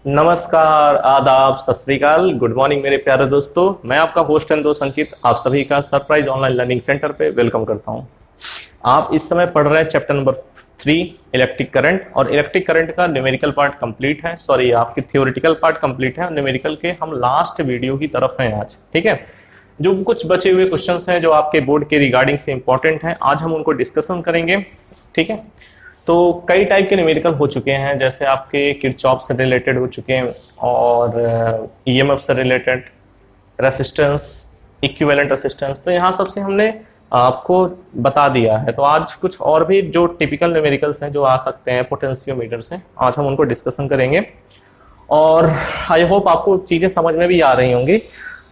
नमस्कार, आदाब, सत श्री अकाल, गुड मॉर्निंग मेरे प्यारे दोस्तों। मैं आपका होस्ट एंड दोस्त अंकित आप सभी का सरप्राइज ऑनलाइन लर्निंग सेंटर पे वेलकम करता हूं। आप इस समय पढ़ रहे हैं चैप्टर नंबर 3 इलेक्ट्रिक करंट, और इलेक्ट्रिक करंट का न्यूमेरिकल पार्ट कंप्लीट है। सॉरी, आपकी थ्योरेटिकल पार्ट कंप्लीट है, न्यूमेरिकल के हम लास्ट वीडियो की तरफ हैं आज। ठीक है, जो कुछ बचे हुए क्वेश्चंस हैं जो आपके बोर्ड के रिगार्डिंग से इंपॉर्टेंट हैं, आज हम उनको डिस्कशन करेंगे। ठीक है, तो कई टाइप के न्यूमेरिकल हो चुके हैं, जैसे आपके किरचॉफ से रिलेटेड हो चुके हैं, और ईएमएफ से रिलेटेड, रेसिस्टेंस, इक्विवेलेंट रेसिस्टेंस। तो यहाँ सबसे हमने आपको बता दिया है। तो आज कुछ और भी जो टिपिकल न्यूमेरिकल्स हैं जो आ सकते हैं पोटेंशियोमीटर से, आज हम उनको डिस्कशन करेंगे। और आई होप आपको चीज़ें समझ में भी आ रही होंगी।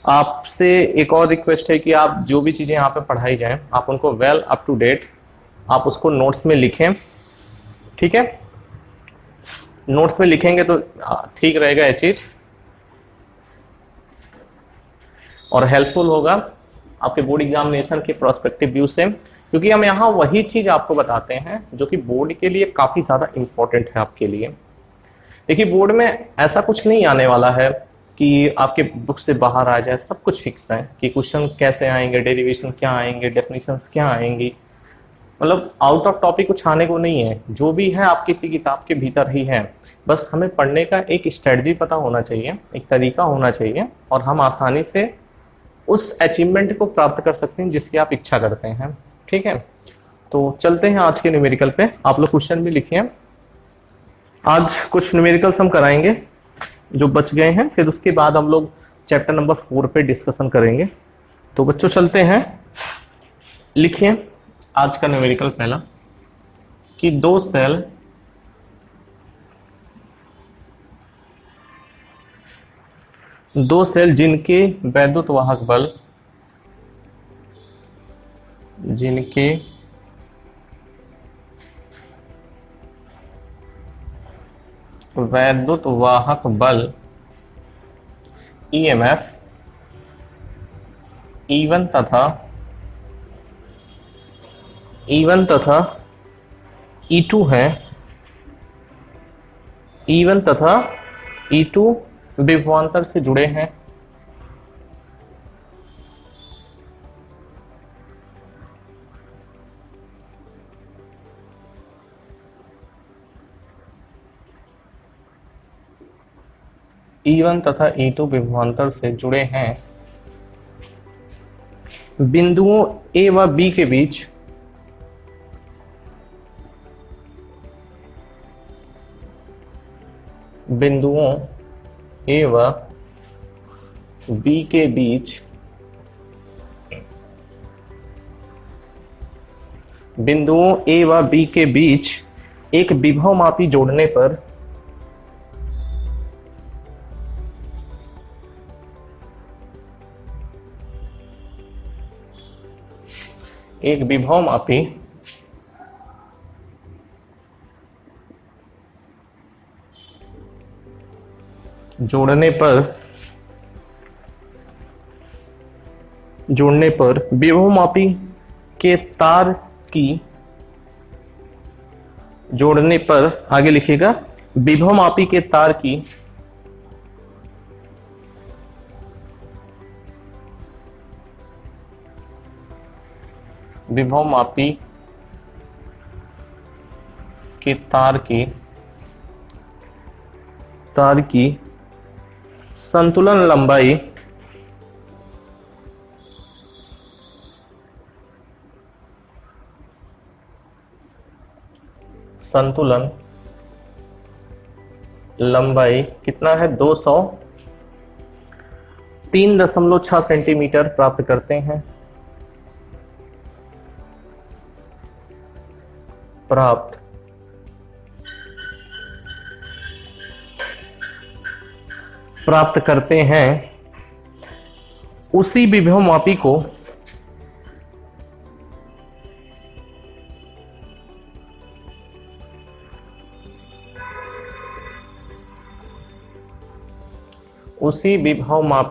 आपसे एक और रिक्वेस्ट है कि आप जो भी चीज़ें यहाँ पे पढ़ाई जाएं, आप उनको वेल अप टू डेट आप उसको नोट्स में लिखें। ठीक है, नोट्स में लिखेंगे तो ठीक रहेगा ये चीज, और हेल्पफुल होगा आपके बोर्ड एग्जामिनेशन के प्रोस्पेक्टिव व्यू से, क्योंकि हम यहाँ वही चीज आपको बताते हैं जो कि बोर्ड के लिए काफी ज्यादा इंपॉर्टेंट है आपके लिए। देखिए, बोर्ड में ऐसा कुछ नहीं आने वाला है कि आपके बुक से बाहर आ जाए। सब कुछ फिक्स है कि क्वेश्चन कैसे आएंगे, डेरिवेशन क्या आएंगे, डेफिनेशंस क्या आएंगी, मतलब आउट ऑफ टॉपिक कुछ आने को नहीं है। जो भी है आप किसी किताब के भीतर ही है। बस हमें पढ़ने का एक स्ट्रेटजी पता होना चाहिए, एक तरीका होना चाहिए, और हम आसानी से उस अचीवमेंट को प्राप्त कर सकते हैं जिसकी आप इच्छा करते हैं। ठीक है, तो चलते हैं आज के न्यूमेरिकल पे। आप लोग क्वेश्चन भी लिखिए। आज कुछ न्यूमेरिकल्स हम कराएंगे जो बच गए हैं, फिर उसके बाद हम लोग चैप्टर नंबर 4 पे डिस्कशन करेंगे। तो बच्चों चलते हैं, लिखिए आज का न्यूमेरिकल पहला कि दो सेल जिनके वैद्युत वाहक बल ईएमएफ E1 तथा E2 है। E1 तथा E2 विभवांतर से जुड़े हैं। E1 तथा E2 विभवांतर से जुड़े हैं। बिंदुओं A व B के बीच बिंदुओं A व B के बीच एक विभवमापी जोड़ने पर जोड़ने पर विभवमापी के तार की जोड़ने पर आगे लिखिएगा, विभवमापी के तार की तार की संतुलन लंबाई कितना है, 3.6 सेंटीमीटर प्राप्त करते हैं। प्राप्त करते हैं। उसी विभवमापी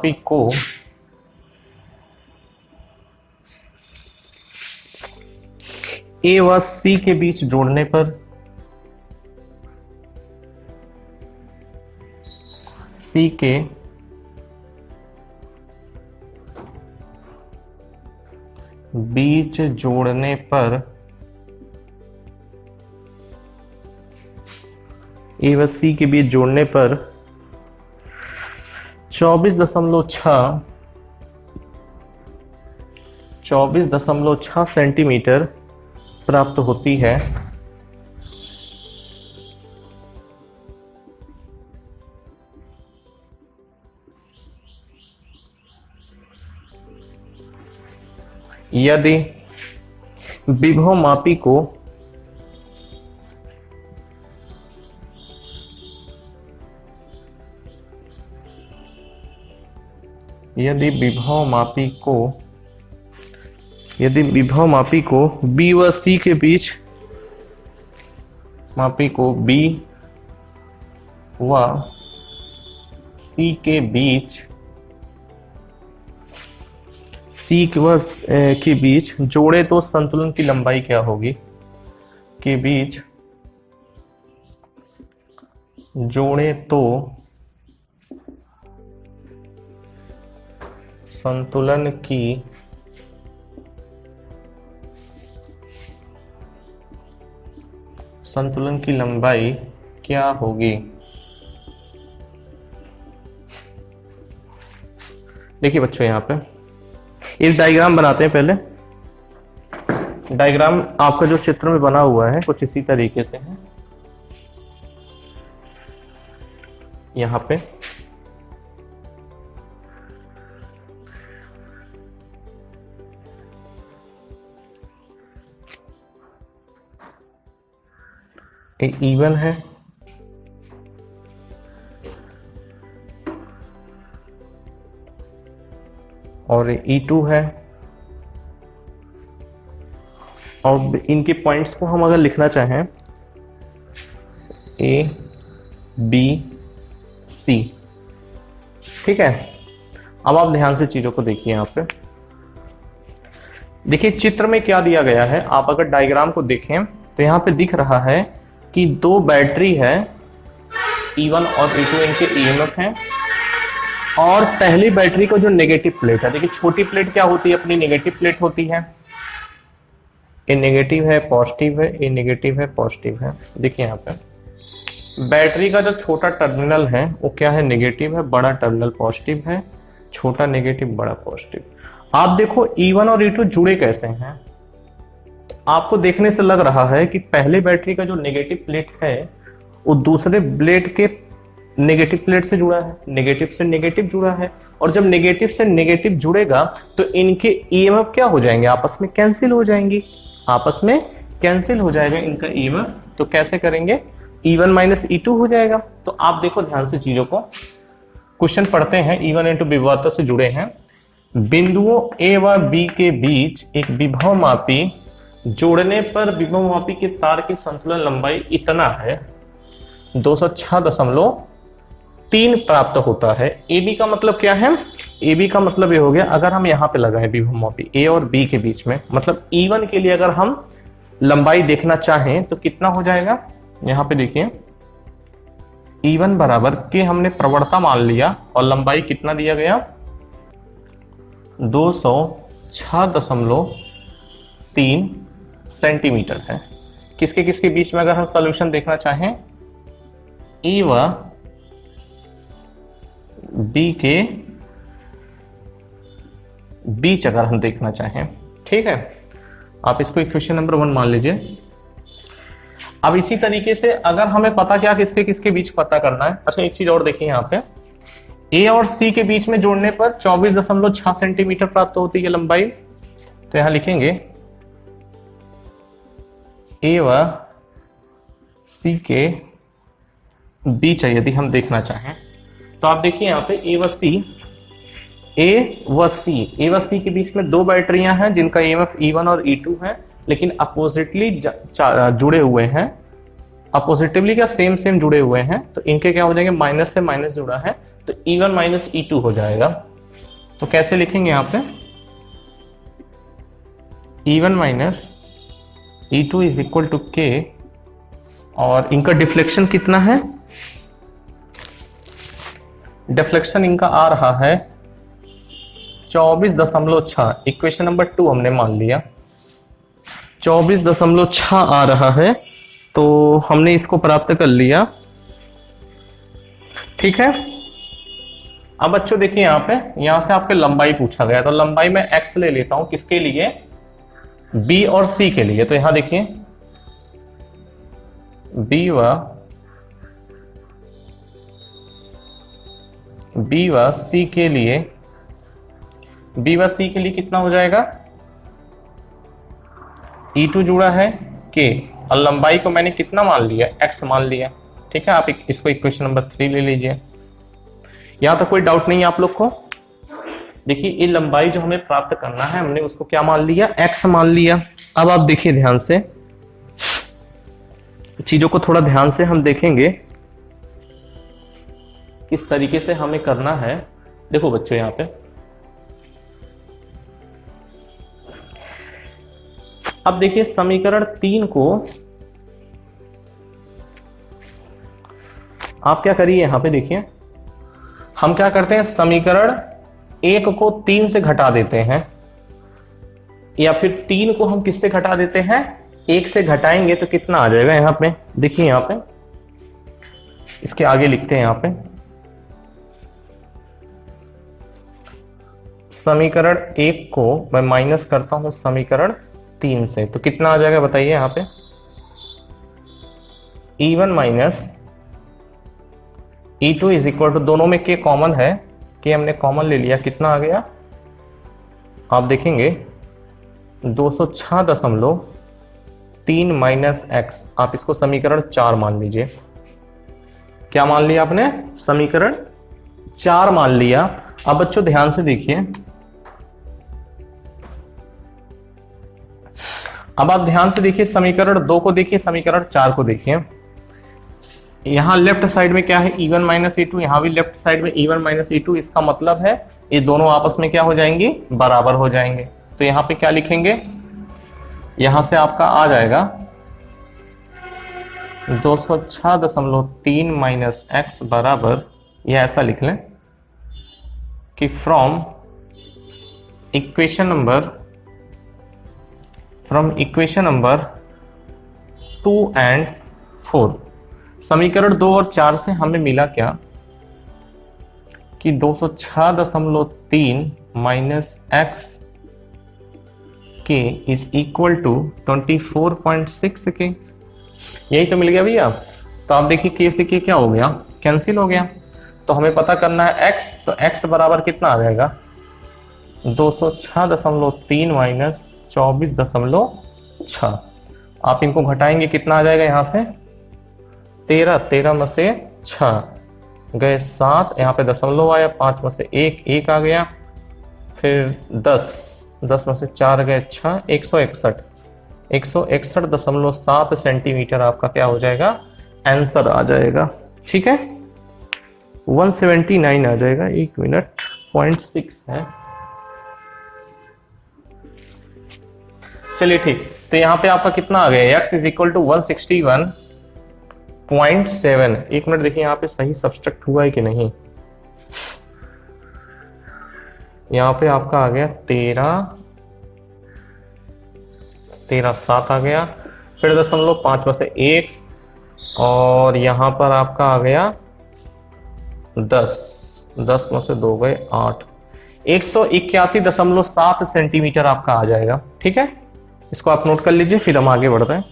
को ए व सी के बीच जोड़ने पर सी के बीच जोड़ने पर ए व सी के बीच जोड़ने पर 24.6 सेंटीमीटर प्राप्त होती है। यदि विभवमापी को बी व सी के बीच के बीच जोड़े तो संतुलन की लंबाई क्या होगी? के बीच जोड़े तो संतुलन की लंबाई क्या होगी? देखिए बच्चों, यहां पे एक डायग्राम बनाते हैं। पहले डायग्राम आपका जो चित्र में बना हुआ है कुछ इसी तरीके से है। यहां पे एक E1 है और E2 है, और इनके पॉइंट्स को हम अगर लिखना चाहें A B C, ठीक है। अब आप ध्यान से चीजों को देखिए। यहां पे देखिए चित्र में क्या दिया गया है। आप अगर डायग्राम को देखें तो यहां पे दिख रहा है कि दो बैटरी है, E1 और E2 इनके EMF हैं, और पहली बैटरी को जो नेगेटिव प्लेट है, देखिए छोटी प्लेट क्या होती है? अपनी नेगेटिव प्लेट होती है। ए नेगेटिव है, पॉजिटिव है, ए नेगेटिव है, पॉजिटिव है। देखिए यहाँ पे बैटरी का जो छोटा टर्मिनल है वो क्या है? नेगेटिव है, बड़ा टर्मिनल पॉजिटिव है, छोटा नेगेटिव, बड़ा पॉजिटिव। आप देखो E1 और E2 जुड़े कैसे हैं। तो आपको देखने से लग रहा है कि पहले बैटरी का जो नेगेटिव प्लेट है वो दूसरे प्लेट के नेगेटिव प्लेट से जुड़ा है, नेगेटिव से नेगेटिव जुड़ा है, और जब नेगेटिव से नेगेटिव जुड़ेगा तो इनके ईएमएफ क्या हो जाएंगे? आपस में कैंसिल हो जाएंगी, आपस में कैंसिल हो जाएगा इनका ईएमएफ। तो कैसे करेंगे? E1 माइनस E2 हो जाएगा। तो आप देखो ध्यान से चीजों को, क्वेश्चन पढ़ते हैं। E1 इंटू विभवांतर से जुड़े हैं। बिंदुओं A व B के बीच एक विभवमापी जोड़ने पर विभवमापी के तार की संतुलन लंबाई इतना है 206.3 प्राप्त होता है। AB का मतलब क्या है? AB का मतलब ये हो गया, अगर हम यहाँ पे लगाएं विभवमापी A और B के बीच में, मतलब E1 के लिए अगर हम लंबाई देखना चाहें तो कितना हो जाएगा? यहाँ पे देखिए E1 बराबर के हमने प्रवणता मान लिया और लंबाई कितना दिया गया? 206.3 सेंटीमीटर है। किसके किसके बीच में अगर हम सॉल्यूशन देखना चाहें? E व B के बीच अगर हम देखना चाहें, ठीक है। आप इसको इक्वेशन नंबर 1 मान लीजिए। अब इसी तरीके से अगर हमें पता क्या किसके किसके बीच पता करना है। अच्छा एक चीज और देखिए, यहाँ पे A और C के बीच में जोड़ने पर 24.6 सेंटीमीटर प्राप्त होती है लंबाई। तो यहां लिखेंगे A व C के बीच यदि हम देखना चाहें तो आप देखिए यहाँ पे A व C के बीच में दो बैटरियां हैं जिनका EMF E1 और E2 है, लेकिन अपोजिटली जुड़े हुए हैं। अपोजिटिवली क्या सेम जुड़े हुए हैं, तो इनके क्या हो जाएंगे? माइनस से माइनस जुड़ा है तो E1 माइनस E2 हो जाएगा। तो कैसे लिखेंगे यहाँ पे? E1 minus E2 is equal to K, और इनका डिफ्लेक्शन कितना है? डिफ्लेक्शन इनका आ रहा है 24.6, इक्वेशन नंबर 2 हमने मान लिया 24.6 आ रहा है, तो हमने इसको प्राप्त कर लिया। ठीक है, अब बच्चों देखिए यहां से आपके लंबाई पूछा गया, तो लंबाई में x ले लेता हूं, किसके लिए, b और c के लिए। तो यहां देखिए b व c के लिए, b व c के लिए कितना हो जाएगा, E2 जुड़ा है k, और लंबाई को मैंने कितना मान लिया, x मान लिया। ठीक है, आप इसको इक्वेशन नंबर 3 ले लीजिए। यहां तक कोई डाउट नहीं है आप लोग को। देखिए ये लंबाई जो हमें प्राप्त करना है, हमने उसको क्या मान लिया, x मान लिया। अब आप देखिए ध्यान से, चीजों को थोड़ा ध्यान से हम देखेंगे किस तरीके से हमें करना है। देखो बच्चों यहां पे अब देखिए समीकरण 3 को आप क्या करिए, यहां पे देखिए हम क्या करते हैं, समीकरण 1 को 3 से घटा देते हैं, या फिर 3 को हम किससे घटा देते हैं, 1 से घटाएंगे तो कितना आ जाएगा। यहां पे देखिए, यहां पे इसके आगे लिखते हैं, यहां पे समीकरण 1 को मैं माइनस करता हूं समीकरण 3 से, तो कितना आ जाएगा बताइए। यहां पे E1 minus E2 is equal to, दोनों में के कॉमन है, के हमने कॉमन ले लिया, कितना आ गया आप देखेंगे 206.3 माइनस x। आप इसको समीकरण 4 मान लीजिए। क्या मान लिया आपने, समीकरण 4 मान लिया। अब बच्चों ध्यान से देखिए, अब आप ध्यान से देखिए, समीकरण 2 को देखिए, समीकरण 4 को देखिए। यहां लेफ्ट साइड में क्या है, E1 माइनस E2, यहां भी लेफ्ट साइड में E1 माइनस E2। इसका मतलब है ये दोनों आपस में क्या हो जाएंगी, बराबर हो जाएंगे। तो यहां पे क्या लिखेंगे, यहां से आपका आ जाएगा 206.3 माइनस x बराबर, यह ऐसा लिख लें कि फ्रॉम इक्वेशन नंबर 2 एंड 4, समीकरण 2 और 4 से हमें मिला क्या कि 206.3 माइनस x के इज इक्वल टू 24.6 के, यही तो मिल गया भैया। तो आप देखिए के से के क्या हो गया, कैंसिल हो गया। तो हमें पता करना है x, तो x बराबर कितना आ जाएगा, 206.3 माइनस 24.6। आप इनको घटाएंगे, कितना आ जाएगा, यहां से 13 में से 6 गए 7, यहाँ पे दशमलव आया, 5 में से 1 आ गया, फिर 10 में से 4 गए 6, 161.7 सेंटीमीटर आपका क्या हो जाएगा, आंसर आ जाएगा। ठीक है, 179 आ जाएगा, 1 मिनट 0.6 है। चलिए ठीक, तो यहाँ पे आपका कितना आ गया, x इज इक्वल टू 161.7। एक मिनट देखिए यहाँ पे सही सब्सट्रैक्ट हुआ है कि नहीं। यहाँ पे आपका आ गया 13 7 आ गया, फिर 0.5 में से 1, और यहाँ पर आपका आ गया 10 में से 2 गए 8, 181.7 सेंटीमीटर आपका आ जाएगा। ठीक है, इसको आप नोट कर लीजिए, फिर हम आगे बढ़ते हैं।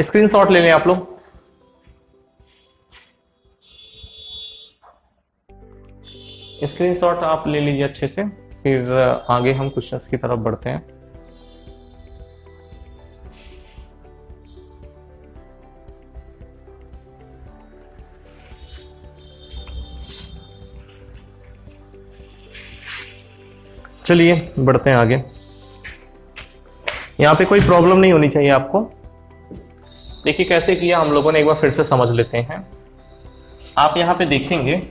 स्क्रीनशॉट ले लें आप लोग। स्क्रीनशॉट आप ले लीजिए अच्छे से, फिर आगे हम क्वेश्चंस की तरफ बढ़ते हैं। चलिए बढ़ते हैं आगे। यहां पे कोई प्रॉब्लम नहीं होनी चाहिए आपको। देखिए कैसे किया हम लोगों ने, एक बार फिर से समझ लेते हैं। आप यहां पे देखेंगे,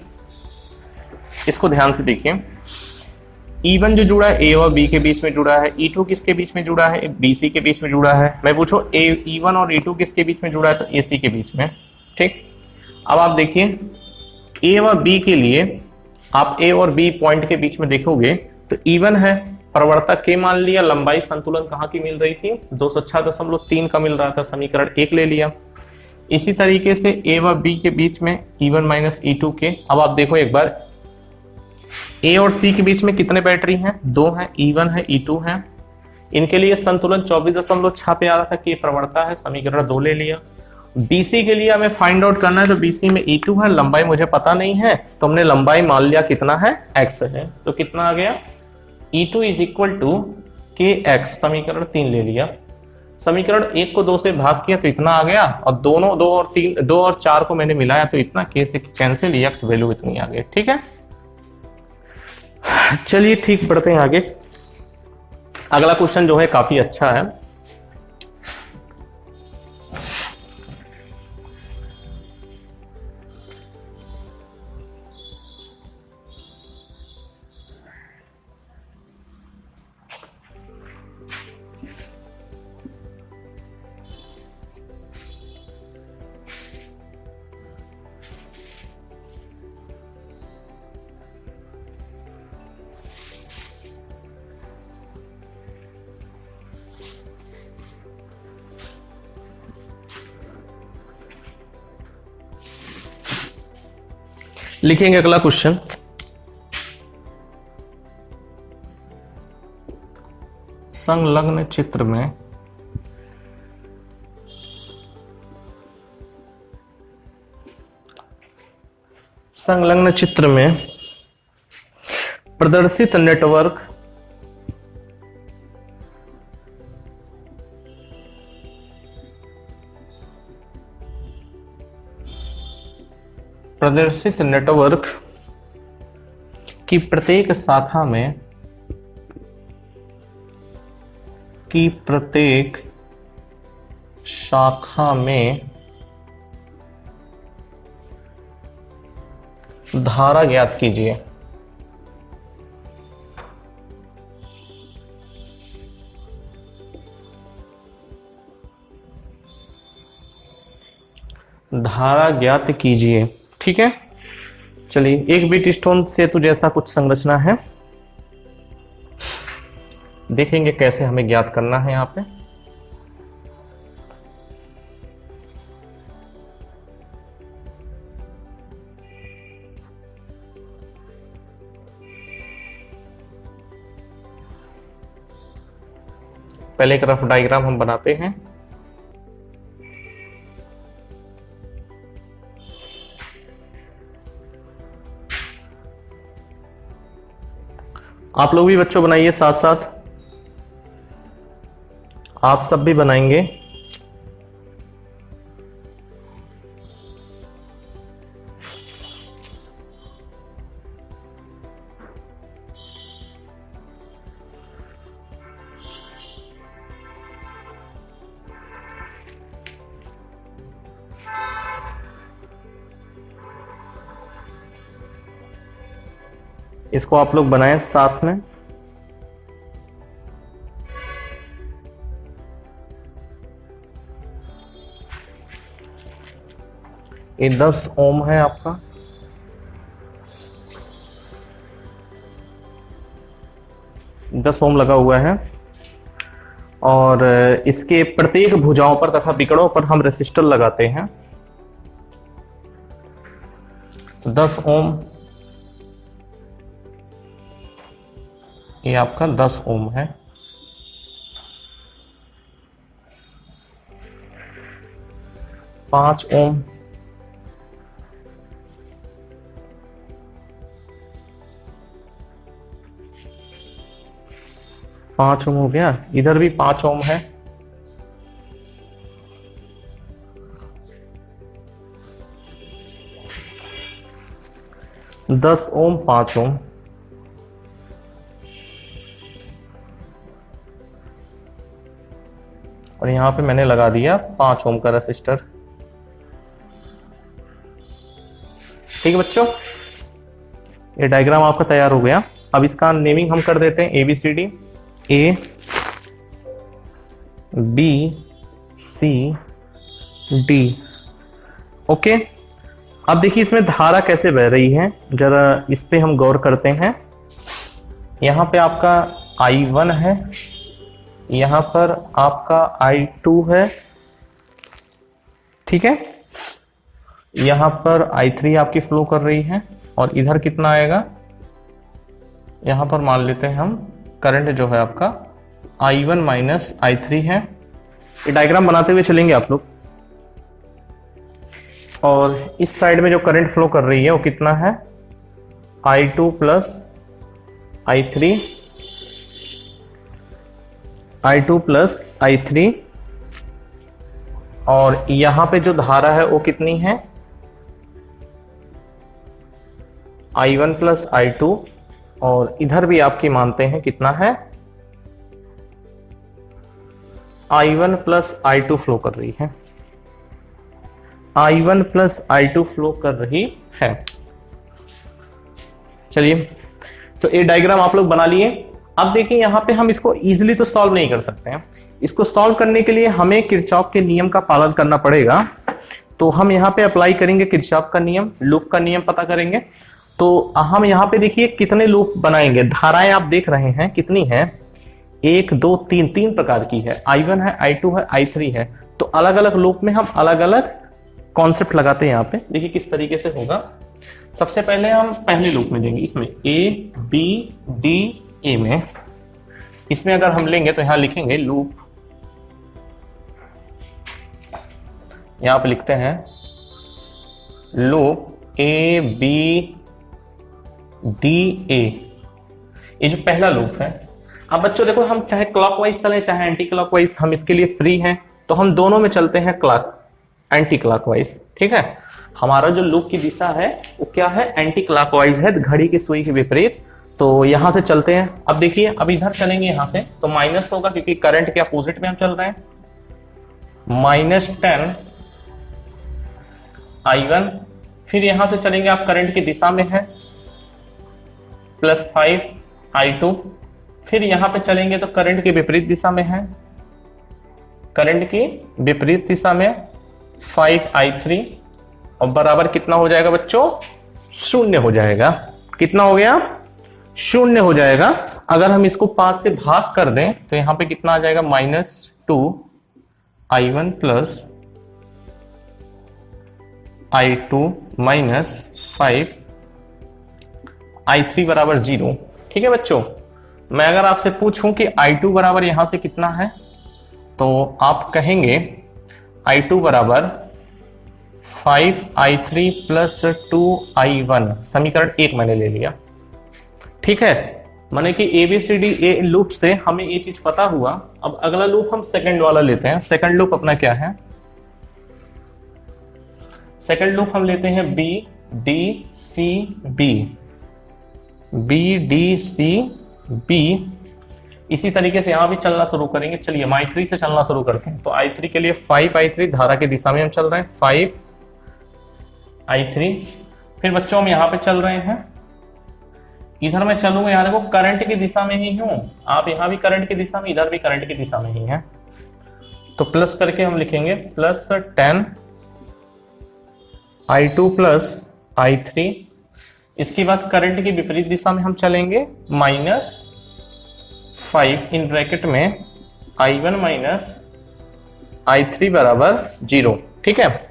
इसको ध्यान से देखिए। E1 जो जुड़ा है A और B के बीच में जुड़ा है, E2 किसके बीच में जुड़ा है, BC के बीच में जुड़ा है। मैं पूछो E1 और E2 किसके बीच में जुड़ा है, तो AC के बीच में। ठीक, अब आप देखिए ए व बी के लिए आप ए और बी पॉइंट के बीच में देखोगे तो इवन है, प्रवर्तक के मान लिया, लंबाई संतुलन कहाँ की मिल रही थी, 206.3 का मिल रहा था, समीकरण 1 ले लिया। इसी तरीके से ए व बी के बीच में E1 माइनस E2 के, अब आप देखो एक बार ए और सी के बीच में कितने बैटरी हैं, 2 हैं, E1 है E2 है, इनके लिए संतुलन 24.6 पे आ रहा था कि प्रवणता है, समीकरण 2 ले लिया। BC के लिए हमें फाइंड आउट करना है, तो BC में E2 है, लंबाई मुझे पता नहीं है तो हमने लंबाई मान लिया कितना है, x है, तो कितना आ गया E2 is equal to KX, समीकरण 3 ले लिया। समीकरण 1 को 2 से भाग किया तो इतना आ गया, और दोनों 2 और 4 को मैंने मिलाया तो इतना, K से कैंसिल, X वैल्यू इतनी आ गई। ठीक है, चलिए ठीक, बढ़ते हैं आगे। अगला क्वेश्चन जो है काफी अच्छा है। लिखेंगे अगला क्वेश्चन, संलग्न चित्र में प्रदर्शित नेटवर्क की प्रत्येक शाखा में धारा ज्ञात कीजिए। धारा ज्ञात कीजिए, ठीक है। चलिए, एक बीट स्टोन सेतु जैसा कुछ संरचना है, देखेंगे कैसे हमें ज्ञात करना है। यहां पे पहले एक रफ डायग्राम हम बनाते हैं। आप लोग भी बच्चों बनाइए, साथ साथ आप सब भी बनाएंगे। इसको आप लोग बनाएं साथ में। ये 10 ओम है आपका, दस ओम लगा हुआ है, और इसके प्रत्येक भुजाओं पर तथा विकड़ों पर हम रेसिस्टर लगाते हैं। 10 ओम, ये आपका 10 ओम है। पांच ओम, पांच ओम हो गया। इधर भी 5 ओम है। दस ओम, 5 ओम, और यहां पे मैंने लगा दिया 5 ओम का रेसिस्टर। ठीक है बच्चों, ये डायग्राम आपका तैयार हो गया। अब इसका नेमिंग हम कर देते हैं ABCD, A B C D। Okay, अब देखिए इसमें धारा कैसे बह रही है, जरा इस पे हम गौर करते हैं। यहाँ पे आपका I1 है, यहाँ पर आपका I2 है, ठीक है। यहाँ पर I3 आपकी फ्लो कर रही है और इधर कितना आएगा, यहाँ पर मान लेते हैं हम करंट जो है आपका I1 माइनस I3 है। ये डायग्राम बनाते हुए चलेंगे आप लोग। और इस साइड में जो करंट फ्लो कर रही है वो कितना है, I2 plus I3, I2 plus I3। और यहां पे जो धारा है वो कितनी है, I1 प्लस I2। और इधर भी आपकी मानते हैं कितना है, I1 प्लस I2 फ्लो कर रही है, I1 प्लस I2 फ्लो कर रही है। चलिए, तो ये डायग्राम आप लोग बना लिए। अब देखिए यहाँ पे हम इसको इजीली तो सॉल्व नहीं कर सकते हैं। इसको सॉल्व करने के लिए हमें किरचॉफ के नियम का पालन करना पड़ेगा। तो हम यहाँ पे अप्लाई करेंगे किरचॉफ का नियम, लूप का नियम पता करेंगे। तो हम यहाँ पे देखिए कितने लूप बनाएंगे। धाराएं आप देख रहे हैं कितनी है, 1 2 3, 3 प्रकार की है। I1 है, I2 है, I3 है। तो अलग अलग लूप में हम अलग अलग कॉन्सेप्ट लगाते हैं। यहाँ पे देखिए किस तरीके से होगा। सबसे पहले हम पहले लूप में देंगे, इसमें A B D A में। इसमें अगर हम लेंगे तो यहां लिखेंगे लूप, यहां पे लिखते हैं loop A B D A। ये जो पहला लूप है। अब बच्चों देखो, हम चाहे क्लॉकवाइज चलें चाहे एंटी क्लॉकवाइज, हम इसके लिए फ्री हैं। तो हम दोनों में चलते हैं एंटी क्लॉकवाइज, ठीक है। हमारा जो लूप की दिशा है वो क्या है, एंटी क्लॉकवाइज है, घड़ी की सुई के विपरीत। तो यहां से चलते हैं। अब देखिए, अब इधर चलेंगे यहां से तो माइनस होगा, क्योंकि करंट के अपोजिट में हम चल रहे हैं। -10 I1। फिर यहां से चलेंगे आप करंट की दिशा में है, +5 I2। फिर यहां पे चलेंगे तो करंट की विपरीत दिशा में है, करंट की विपरीत दिशा में 5 I3। और बराबर कितना हो जाएगा बच्चों, 0 हो जाएगा। कितना हो गया, 0 हो जाएगा। अगर हम इसको 5 से भाग कर दें तो यहां पे कितना आ जाएगा, -2 I1 plus I2 minus 5 I3 बराबर 0। ठीक है बच्चों, मैं अगर आपसे पूछूं कि I2 बराबर यहां से कितना है, तो आप कहेंगे I2 बराबर 5 I3 प्लस 2 I1। समीकरण 1 मैंने ले लिया, ठीक है। माने कि ABCD ए लूप से हमें ये चीज पता हुआ। अब अगला लूप हम सेकंड वाला लेते हैं। सेकंड लूप अपना क्या है, सेकंड लूप हम लेते हैं B D C B, B D C B। इसी तरीके से यहां भी चलना शुरू करेंगे। चलिए हम I3 से चलना शुरू करते हैं। तो I3 के लिए 5 I3, धारा की दिशा में हम चल रहे हैं, 5 I3। फिर बच्चों हम यहां पे चल रहे हैं, इधर मैं चलूंगा, यहां देखो करंट की दिशा में ही हूं। आप यहां भी करंट की दिशा में, इधर भी करंट की दिशा में ही है। तो प्लस करके हम लिखेंगे +10 I2 प्लस I3। इसके बाद करंट की विपरीत दिशा में हम चलेंगे, -5 इन ब्रैकेट में I1 माइनस I3 बराबर 0। ठीक है।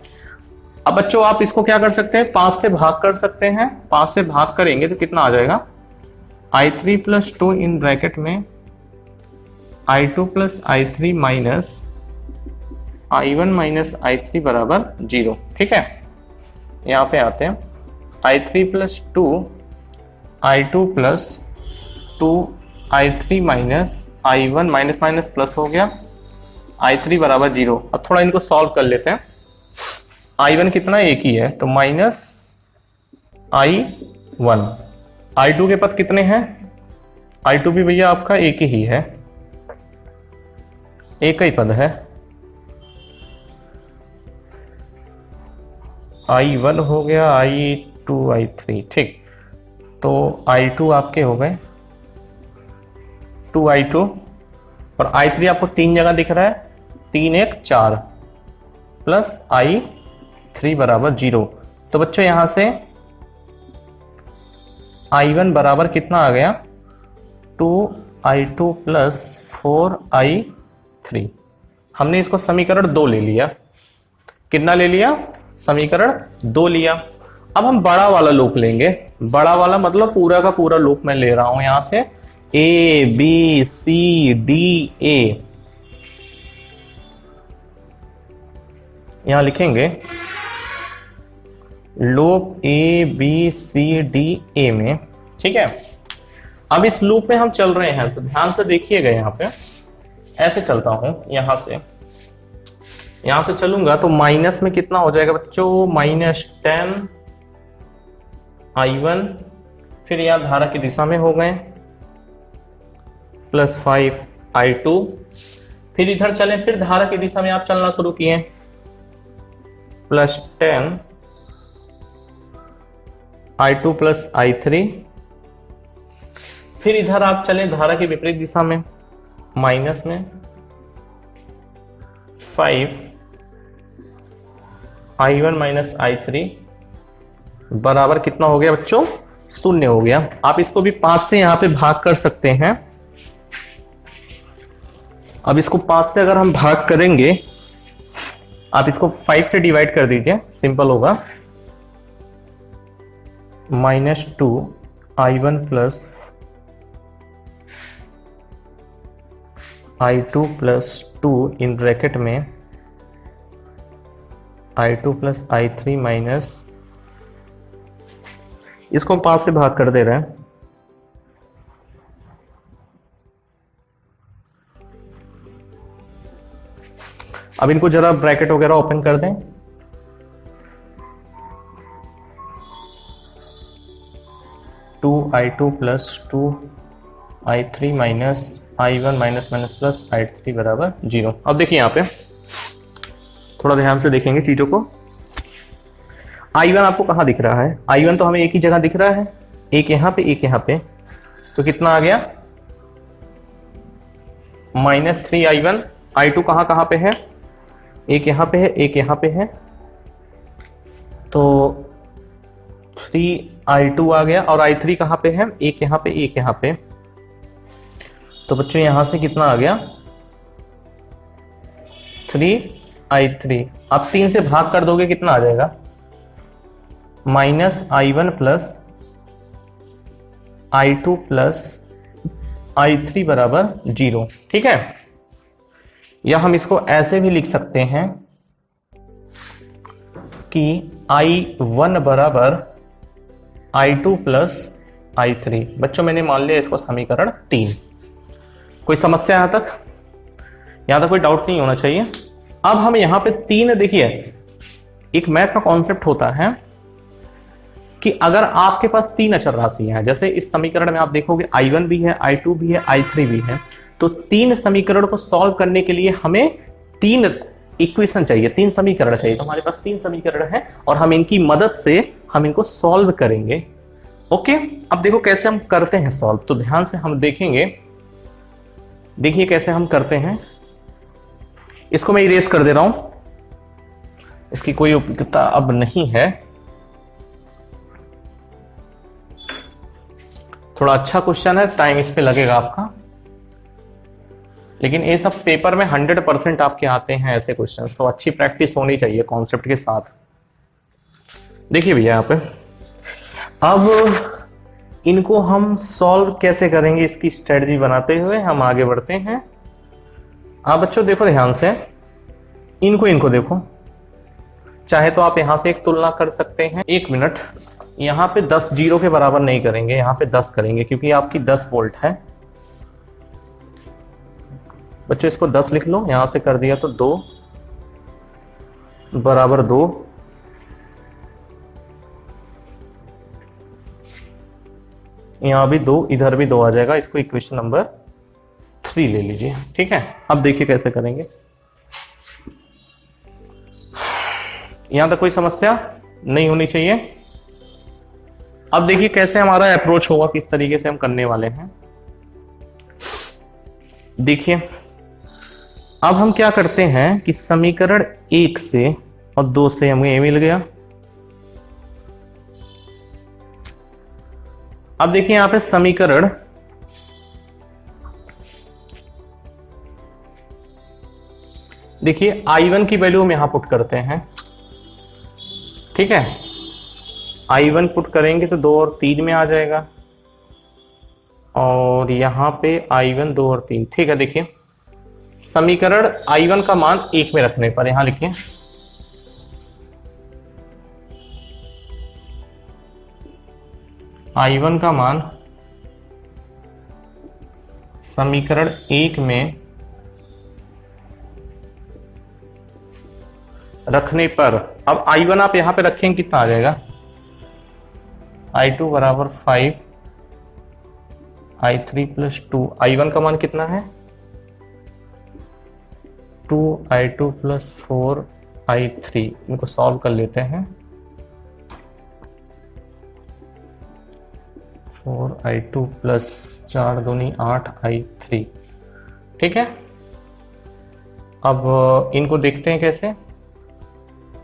अब बच्चों आप इसको क्या कर सकते हैं, 5 से भाग कर सकते हैं। 5 से भाग करेंगे तो कितना आ जाएगा, I3 प्लस 2 इन ब्रैकेट में I2 plus I3 minus I1 minus I3 बराबर 0। ठीक है, यहां पे आते हैं, I3 plus 2 I2 plus 2 I3 minus I1 minus minus plus हो गया, I3 बराबर 0। अब थोड़ा इनको सॉल्व कर लेते हैं। I1 कितना, एक ही है, तो माइनस I1। I2 के पद कितने हैं, I2 भी भैया आपका एक ही है, एक ही पद है। I1 हो गया, I2 I3, ठीक। तो I2 आपके हो गए 2 I2 और I3 आपको 3 जगह दिख रहा है, 3 1 4 प्लस I3 बराबर 0। तो बच्चों यहां से I1 बराबर कितना आ गया 2I2 प्लस 4I3। हमने इसको समीकरण 2 ले लिया। कितना ले लिया? समीकरण 2 लिया। अब हम बड़ा वाला लूप लेंगे। बड़ा वाला मतलब पूरा का पूरा लूप मैं ले रहा हूं यहां से ABCDA। यहां लिखेंगे लूप ABCDA में, ठीक है। अब इस लूप में हम चल रहे हैं तो ध्यान से देखिएगा, यहां पे ऐसे चलता हूं, यहां से चलूंगा तो माइनस में कितना हो जाएगा बच्चों? -10I1, फिर यहां धारा की दिशा में हो गए +5I2, फिर इधर चले, फिर धारा की दिशा में आप चलना शुरू किए +10I2 प्लस I3, फिर इधर आप चले धारा की विपरीत दिशा में माइनस में 5I1 माइनस I3 बराबर कितना हो गया बच्चों? 0 हो गया। आप इसको भी 5 से यहां पे भाग कर सकते हैं। अब इसको 5 से अगर हम भाग करेंगे, आप इसको 5 से डिवाइड कर दीजिए, सिंपल होगा। -2I1 plus I2 plus 2 in bracket में I2 प्लस I3 माइनस, इसको 5 से भाग कर दे रहे हैं। अब इनको जरा ब्रैकेट वगैरह ओपन कर दें। I2 plus 2I3 minus I1 minus minus plus I3 बराबर 0। अब देखिए यहां पे थोड़ा ध्यान से देखेंगे चीजों को। I1 आपको कहां दिख रहा है? I1 तो हमें एक ही जगह दिख रहा है, एक यहां पे, एक यहां पे। तो कितना आ गया? -3I1। I2 कहां पे है? एक यहां पे है, एक यहां पे है, तो 3I2 आ गया। और I3 कहां पे है? एक यहां पे, एक यहां पे। तो बच्चों यहां से कितना आ गया? 3I3। आप 3 से भाग कर दोगे, कितना आ जाएगा? -I1 plus I2 plus I3 बराबर 0, ठीक है। या हम इसको ऐसे भी लिख सकते हैं कि I1 बराबर I2 प्लस I3। बच्चों मैंने मान लिया इसको समीकरण 3। कोई समस्या यहां तक? यहां तक कोई डाउट नहीं होना चाहिए। अब हम यहां पे 3, देखिए एक मैथ का कॉन्सेप्ट होता है कि अगर आपके पास 3 अचर राशियां हैं, जैसे इस समीकरण में आप देखोगे I1 भी है, I2 भी है, I3 भी है, तो 3 समीकरण को सॉल्व करने के लिए हमें 3 इक्वेशन चाहिए, 3 समीकरण चाहिए। तो हमारे पास 3 समीकरण है और हम इनकी मदद से हम इनको सॉल्व करेंगे। ओके, अब देखो कैसे हम करते हैं सॉल्व, तो ध्यान से हम देखेंगे। देखिए कैसे हम करते हैं। इसको मैं इरेज कर दे रहा हूं, इसकी कोई उपयोगिता अब नहीं है। थोड़ा अच्छा क्वेश्चन है, टाइम इस पे लगेगा आपका, लेकिन ये सब पेपर में 100% आपके आते हैं ऐसे क्वेश्चन। तो अच्छी प्रैक्टिस होनी चाहिए कॉन्सेप्ट के साथ। देखिए भैया यहाँ पे, अब इनको हम सॉल्व कैसे करेंगे, इसकी स्ट्रेटजी बनाते हुए हम आगे बढ़ते हैं। आप बच्चों देखो ध्यान से, इनको देखो। चाहे तो आप यहां से एक तुलना कर सकते हैं। 1 मिनट, यहां पे 10 0 के बराबर नहीं करेंगे, यहां पे 10 करेंगे क्योंकि आपकी 10 वोल्ट है। बच्चों इसको 10 लिख लो, यहां से कर दिया तो 2 बराबर 2। यहां भी 2, इधर भी 2 आ जाएगा। इसको इक्वेशन नंबर 3 ले लीजिए, ठीक है। अब देखिए कैसे करेंगे। यहां तक कोई समस्या नहीं होनी चाहिए। अब देखिए कैसे हमारा अप्रोच होगा, किस तरीके से हम करने वाले हैं। देखिए अब हम क्या करते हैं कि समीकरण 1 से और 2 से हमें ये मिल गया, अब देखिए यहां पे समीकरण देखिए I1 की वैल्यू हम यहां पुट करते हैं, ठीक है। I1 पुट करेंगे तो 2 और 3 में आ जाएगा, और यहां पे I1 2 और 3, ठीक है। देखिए समीकरण I1 का मान 1 में रखने पर यहां लिखिए I1 का मान समीकरण 1 में रखने पर, अब I1 आप यहां पे रखेंगे कितना आ जाएगा, I2 बराबर 5 I3 प्लस 2। I1 का मान कितना है 2 I2 प्लस 4 I3। इनको सॉल्व कर लेते हैं, 4 I2 प्लस 4 दूनी 8 I3, ठीक है। अब इनको देखते हैं कैसे।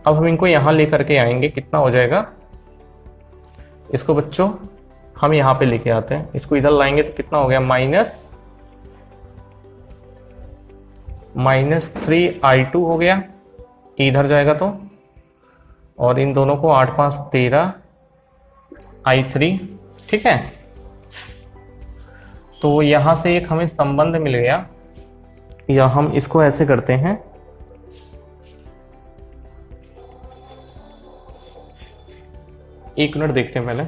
अब हम इनको यहां लेकर के आएंगे, कितना हो जाएगा, इसको बच्चों हम यहां पे लेके आते हैं, इसको इधर लाएंगे तो कितना हो गया माइनस 3 I2 हो गया, इधर जाएगा तो, और इन दोनों को 8 5 13 I3, ठीक है। तो यहां से एक हमें संबंध मिल गया, या हम इसको ऐसे करते हैं, एक मिनट देखते हैं पहले।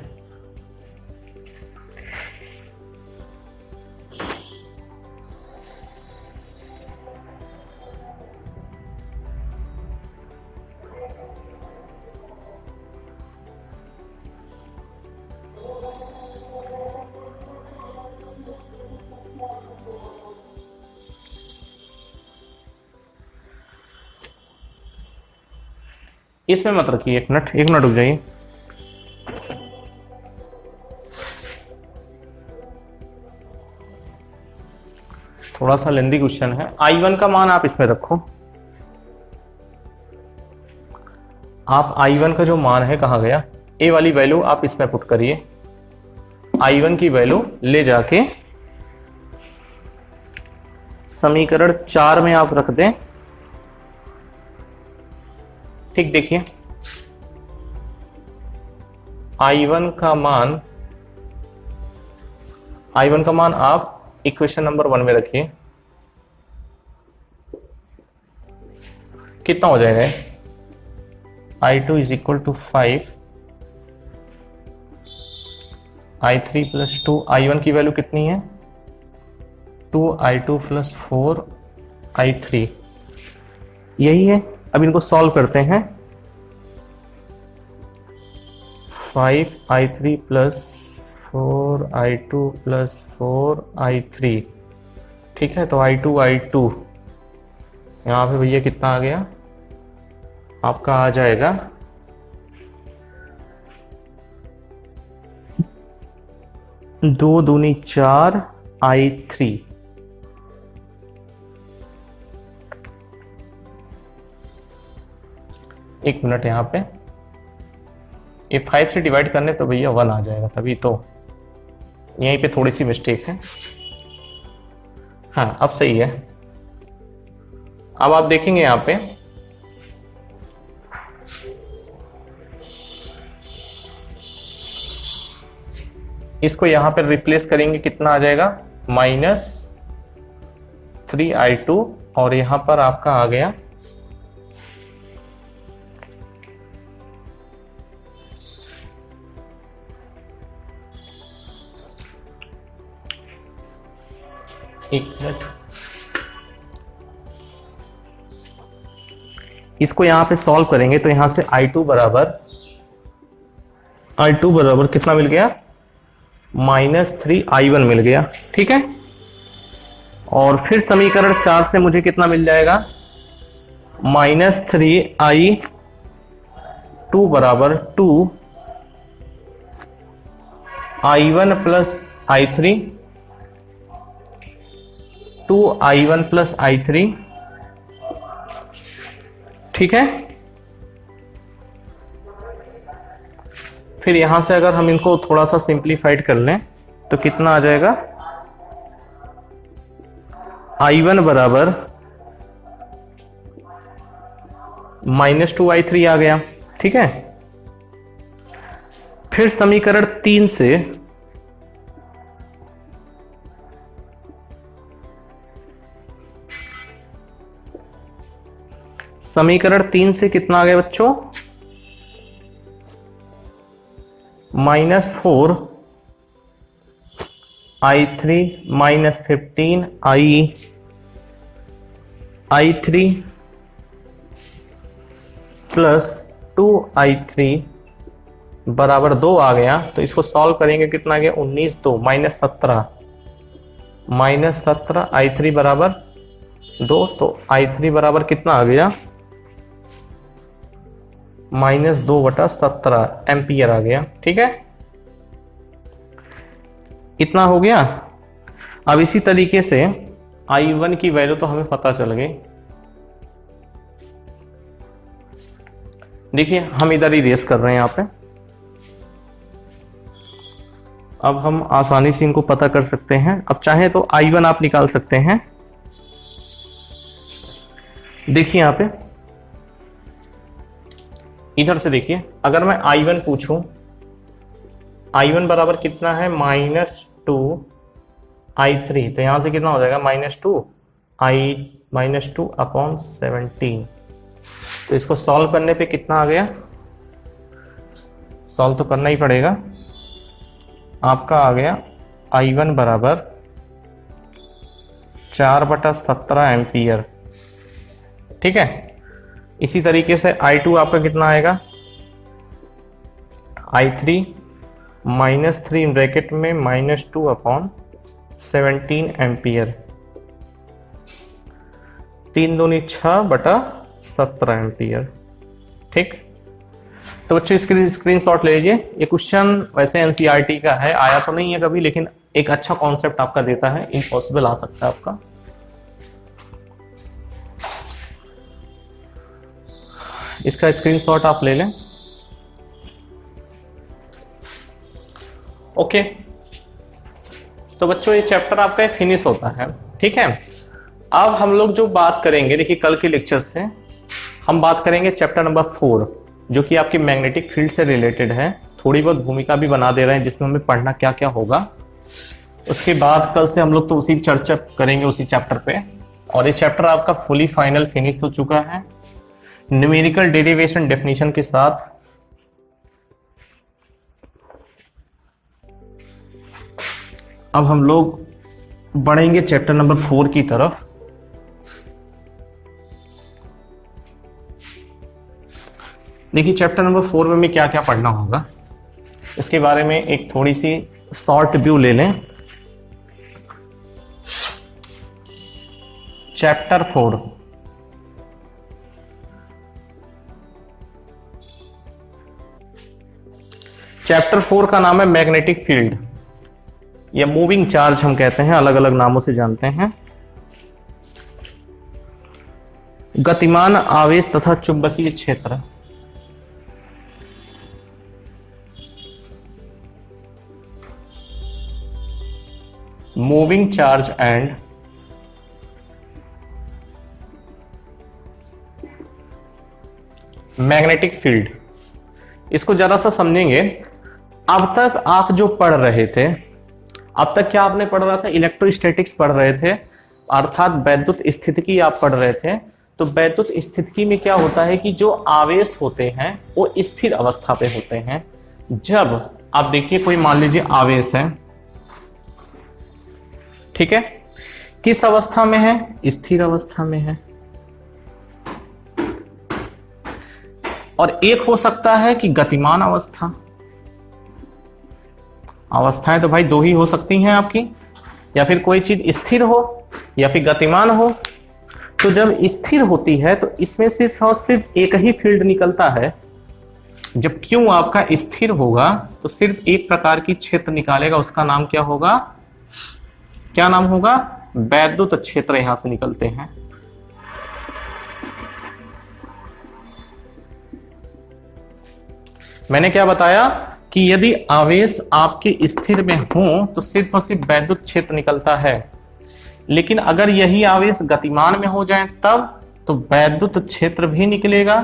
इसमें मत रखिए, एक मिनट रुक जाइए। थोड़ा सा लेंदी क्वेश्चन है। I1 का मान आप इसमें रखो, आप I1 का जो मान है कहाँ गया, ए वाली वैल्यू आप इसमें पुट करिए, I1 की वैल्यू ले जाके समीकरण 4 में आप रख दें, ठीक। देखिए I1 का मान आप इक्वेशन नंबर 1 में रखिए, कितना हो जाएगा I2 is equal to 5 I3 plus 2। I1 की वैल्यू कितनी है 2 I2 प्लस 4 I3, यही है। अब इनको सॉल्व करते हैं, 5 I3 plus 4 I2 plus 4 I3, ठीक है। तो I2 यहाँ पे भैया कितना आ गया, आपका आ जाएगा 2 दूनी 4 I3। एक मिनट, यहाँ पे ये 5 से डिवाइड करने तो भैया 1 आ जाएगा, तभी तो यहीं पे थोड़ी सी मिस्टेक है। हाँ अब सही है। अब आप देखेंगे यहाँ पे इसको यहां पर रिप्लेस करेंगे, कितना आ जाएगा -3 I2, और यहां पर आपका आ गया एक मिनट, इसको यहां पे सॉल्व करेंगे तो यहां से I2 बराबर कितना मिल गया -3 I1 मिल गया, ठीक है। और फिर समीकरण 4 से मुझे कितना मिल जाएगा -3 I2 बराबर 2 I1 plus I3, 2 I1 plus I3, ठीक है। फिर यहां से अगर हम इनको थोड़ा सा सिंप्लीफाइड कर लें तो कितना आ जाएगा, I1 बराबर -2I3 आ गया। ठीक है, फिर समीकरण 3 से कितना आ गया बच्चों, -4I3 -15I3 प्लस 2I3 बराबर 2 आ गया। तो इसको सॉल्व करेंगे, कितना आ गया, 19 2 -17 I3 बराबर 2, तो I3 बराबर कितना आ गया, -2/17 एम्पियर आ गया। ठीक है, इतना हो गया। अब इसी तरीके से I1 की वैल्यू तो हमें पता चल गई। देखिए हम इधर ही रेस कर रहे हैं यहाँ पे, अब हम आसानी से इनको पता कर सकते हैं। अब चाहे तो I1 आप निकाल सकते हैं। देखिए यहाँ पे इधर से देखिए, अगर मैं I1 पूछूं, I1 बराबर कितना है, -2I3, तो यहां से कितना हो जाएगा, -2/17। तो इसको सॉल्व करने पे कितना आ गया, सॉल्व तो करना ही पड़ेगा, आपका आ गया I1 बराबर 4/17 एम्पियर। ठीक है, इसी तरीके से I2 आपका कितना आएगा, I3 -3 ब्रैकेट में -2/17 एम्पियर, 3 दूनी 6/17 एम्पियर। ठीक, तो बच्चों इसके स्क्रीनशॉट ले लीजिए। ये क्वेश्चन वैसे एनसीईआरटी का है, आया तो नहीं है कभी, लेकिन एक अच्छा कॉन्सेप्ट आपका देता है, इम्पॉसिबल आ सकता है आपका। इसका स्क्रीनशॉट आप ले लें। ओके, तो बच्चों ये चैप्टर आपका फिनिश होता है। ठीक है, अब हम लोग जो बात करेंगे, देखिए कल के लेक्चर से हम बात करेंगे चैप्टर नंबर 4, जो कि आपकी मैग्नेटिक फील्ड से रिलेटेड है। थोड़ी बहुत भूमिका भी बना दे रहे हैं, जिसमें हमें पढ़ना क्या क्या होगा। उसके बाद कल से हम लोग तो उसी चर्चा करेंगे उसी चैप्टर पे, और ये चैप्टर आपका फुली फाइनल फिनिश हो चुका है न्यूमेरिकल डेरिवेशन डेफिनेशन के साथ। अब हम लोग बढ़ेंगे चैप्टर नंबर 4 की तरफ। देखिए चैप्टर नंबर 4 में हमें क्या क्या पढ़ना होगा, इसके बारे में एक थोड़ी सी शॉर्ट व्यू ले लें। चैप्टर 4 का नाम है मैग्नेटिक फील्ड या मूविंग चार्ज हम कहते हैं, अलग अलग नामों से जानते हैं। गतिमान आवेश तथा चुंबकीय क्षेत्र। Moving charge and magnetic field, इसको जरा सा समझेंगे। अब तक आप जो पढ़ रहे थे, अब तक क्या आपने पढ़ रहा था, इलेक्ट्रोस्टैटिक्स पढ़ रहे थे, अर्थात वैद्युत स्थितिकी आप पढ़ रहे थे। तो वैद्युत स्थितिकी में क्या होता है कि जो आवेश होते हैं वो स्थिर अवस्था पे होते हैं। जब आप देखिए कोई मान लीजिए आवेश है, ठीक है, किस अवस्था में है, स्थिर अवस्था में है। और एक हो सकता है कि गतिमान अवस्था। अवस्थाएं तो भाई दो ही हो सकती हैं आपकी, या फिर कोई चीज स्थिर हो या फिर गतिमान हो। तो जब स्थिर होती है तो इसमें सिर्फ और सिर्फ एक ही फील्ड निकलता है। जब क्यू आपका स्थिर होगा तो सिर्फ एक प्रकार की क्षेत्र निकालेगा, उसका नाम क्या होगा, क्या नाम होगा, वैद्युत क्षेत्र यहां से निकलते हैं। मैंने क्या बताया, कि यदि आवेश आपके स्थिर में हो तो सिर्फ और सिर्फ वैद्युत क्षेत्र निकलता है, लेकिन अगर यही आवेश गतिमान में हो जाए तब तो वैद्युत क्षेत्र भी निकलेगा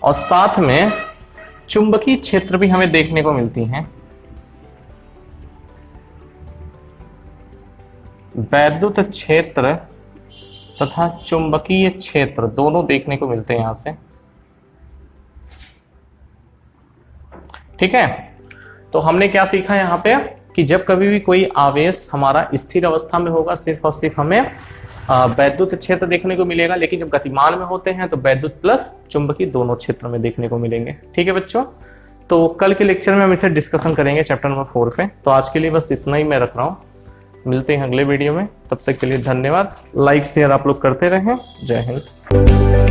और साथ में चुंबकीय क्षेत्र भी हमें देखने को मिलती हैं। वैद्युत क्षेत्र तथा चुंबकीय क्षेत्र दोनों देखने को मिलते हैं यहां से। ठीक है, तो हमने क्या सीखा यहां पे कि जब कभी भी कोई आवेश हमारा स्थिर अवस्था में होगा सिर्फ और सिर्फ हमें वैद्युत क्षेत्र देखने को मिलेगा, लेकिन जब गतिमान में होते हैं तो वैद्युत प्लस चुंबकीय दोनों क्षेत्र में देखने को मिलेंगे। ठीक है बच्चों, तो कल के लेक्चर में हम इसे डिस्कशन करेंगे चैप्टर नंबर 4 पे। तो आज के लिए बस इतना ही मैं रख रहा हूँ, मिलते हैं अगले वीडियो में, तब तक के लिए धन्यवाद। लाइक शेयर आप लोग करते रहें। जय हिंद।